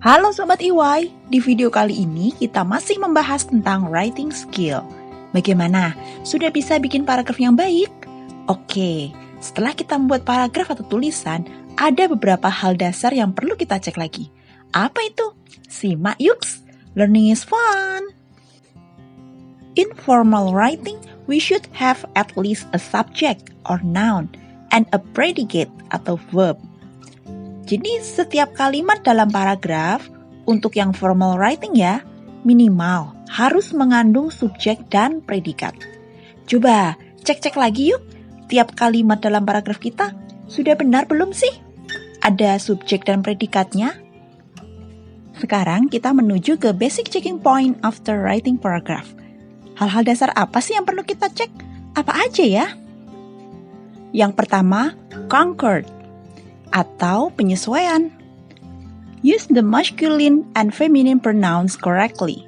Halo Sobat EY, di video kali ini kita masih membahas tentang writing skill. Bagaimana? Sudah bisa bikin paragraf yang baik? Oke, setelah kita membuat paragraf atau tulisan, ada beberapa hal dasar yang perlu kita cek lagi. Apa itu? Simak yuk! Learning is fun! In formal writing, we should have at least a subject or noun and a predicate atau verb. Jadi setiap kalimat dalam paragraf, untuk yang formal writing ya, minimal harus mengandung subjek dan predikat. Coba cek-cek lagi yuk, tiap kalimat dalam paragraf kita sudah benar belum sih? Ada subjek dan predikatnya? Sekarang kita menuju ke basic checking point after writing paragraph. Hal-hal dasar apa sih yang perlu kita cek? Apa aja ya? Yang pertama, concord atau penyesuaian. Use the masculine and feminine pronouns correctly.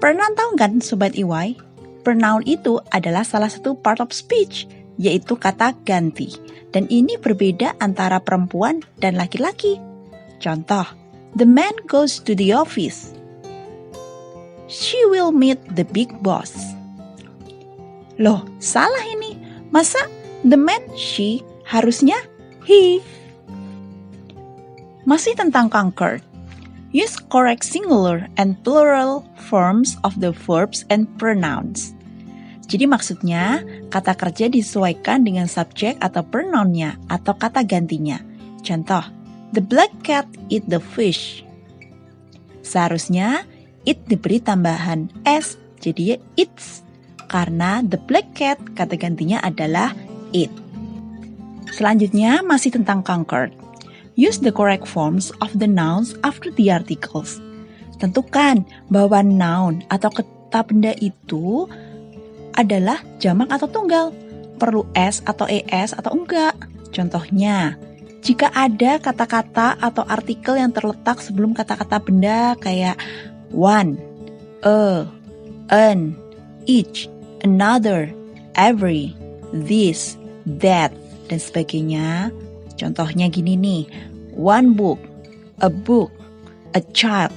Pernah tahu kan Sobat EY? Pronoun itu adalah salah satu part of speech, yaitu kata ganti. Dan ini berbeda antara perempuan dan laki-laki. Contoh, the man goes to the office. She will meet the big boss. Loh, salah ini. Masa the man she harusnya he? Masih tentang concord. Use correct singular and plural forms of the verbs and pronouns. Jadi maksudnya, kata kerja disesuaikan dengan subjek atau pronounnya atau kata gantinya. Contoh, the black cat eat the fish. Seharusnya, it diberi tambahan s, jadi eats. Karena the black cat, kata gantinya adalah it. Selanjutnya masih tentang concord. Use the correct forms of the nouns after the articles. Tentukan bahwa noun atau kata benda itu adalah jamak atau tunggal. Perlu s atau es atau enggak. Contohnya, jika ada kata-kata atau artikel yang terletak sebelum kata-kata benda kayak one, a, an, each, another, every, this, that, dan sebagainya. Contohnya gini nih, one book, a child.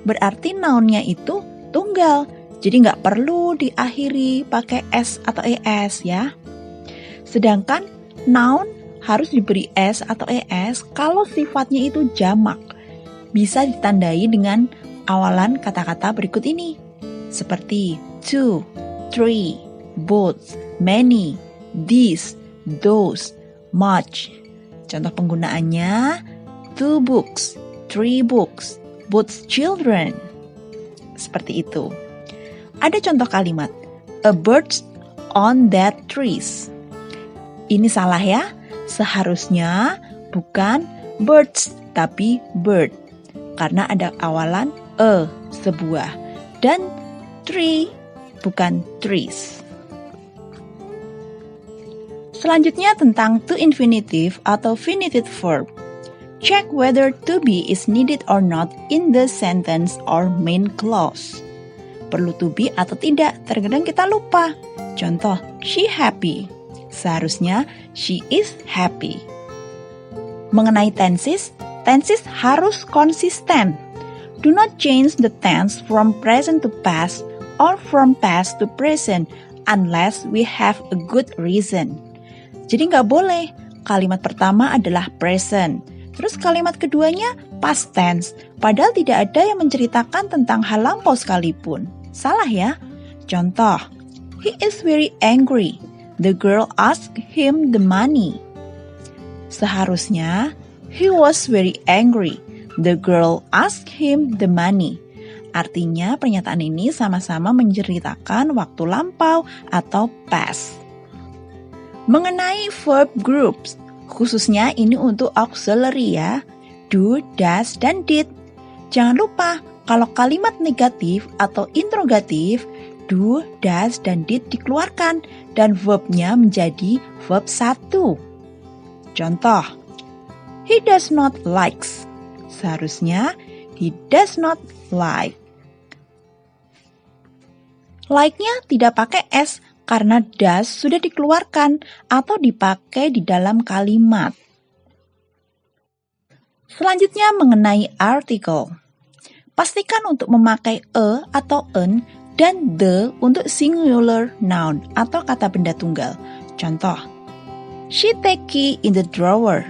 Berarti nounnya itu tunggal, jadi nggak perlu diakhiri pakai s atau es ya. Sedangkan noun harus diberi s atau es kalau sifatnya itu jamak. Bisa ditandai dengan awalan kata-kata berikut ini. Seperti two, three, both, many, this, those, much. Contoh penggunaannya, 2 books, 3 books, both children. Seperti itu. Ada contoh kalimat, a bird on that trees. Ini salah ya, seharusnya bukan birds, tapi bird. Karena ada awalan a, sebuah, dan tree, bukan trees. Selanjutnya tentang to infinitive atau finitive verb. Check whether to be is needed or not in the sentence or main clause. Perlu to be atau tidak, terkadang kita lupa. Contoh, she happy. Seharusnya she is happy. Mengenai tenses, tenses harus konsisten. Do not change the tense from present to past or from past to present unless we have a good reason. Jadi nggak boleh, kalimat pertama adalah present, terus kalimat keduanya past tense, padahal tidak ada yang menceritakan tentang hal lampau sekalipun. Salah ya? Contoh, he is very angry. The girl asked him the money. Seharusnya, he was very angry. The girl asked him the money. Artinya pernyataan ini sama-sama menceritakan waktu lampau atau past. Mengenai verb groups, khususnya ini untuk auxiliary ya, do, does, dan did. Jangan lupa, kalau kalimat negatif atau interrogatif, do, does, dan did dikeluarkan, dan verbnya menjadi verb 1. Contoh, he does not likes. Seharusnya, he does not like. Like-nya tidak pakai s, karena does sudah dikeluarkan atau dipakai di dalam kalimat. Selanjutnya mengenai article. Pastikan untuk memakai a atau an dan the untuk singular noun atau kata benda tunggal. Contoh, she take key in the drawer.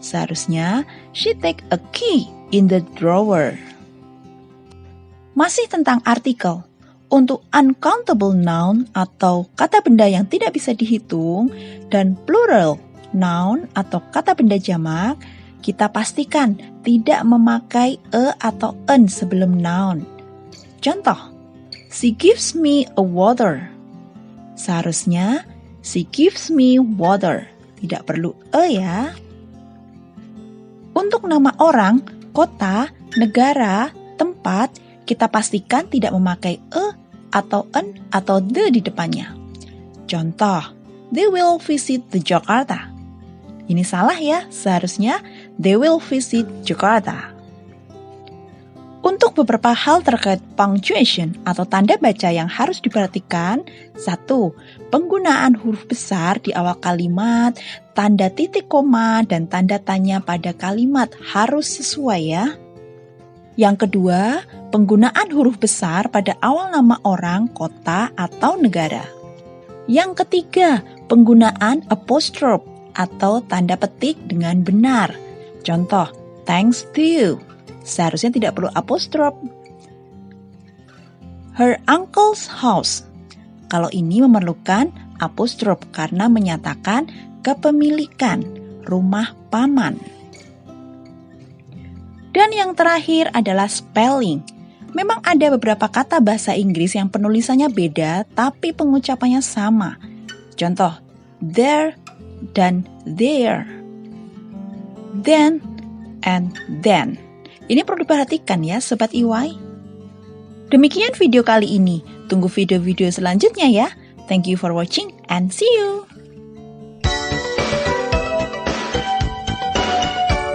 Seharusnya, she take a key in the drawer. Masih tentang artikel. Untuk uncountable noun atau kata benda yang tidak bisa dihitung dan plural noun atau kata benda jamak, kita pastikan tidak memakai a atau an sebelum noun. Contoh, she gives me a water. Seharusnya, she gives me water. Tidak perlu a ya. Untuk nama orang, kota, negara, tempat, kita pastikan tidak memakai a atau an atau the di depannya. Contoh, they will visit the Jakarta. Ini salah ya, seharusnya they will visit Jakarta. Untuk beberapa hal terkait punctuation atau tanda baca yang harus diperhatikan, 1. Penggunaan huruf besar di awal kalimat, tanda titik koma, dan tanda tanya pada kalimat harus sesuai ya. Yang kedua, penggunaan huruf besar pada awal nama orang, kota, atau negara. Yang ketiga, penggunaan apostrophe atau tanda petik dengan benar. Contoh, thanks to you. Seharusnya tidak perlu apostrophe. Her uncle's house. Kalau ini memerlukan apostrophe karena menyatakan kepemilikan rumah paman. Dan yang terakhir adalah spelling. Memang ada beberapa kata bahasa Inggris yang penulisannya beda tapi pengucapannya sama. Contoh, there dan there. Then and then. Ini perlu diperhatikan ya Sobat EY. Demikian video kali ini. Tunggu video-video selanjutnya ya. Thank you for watching and see you.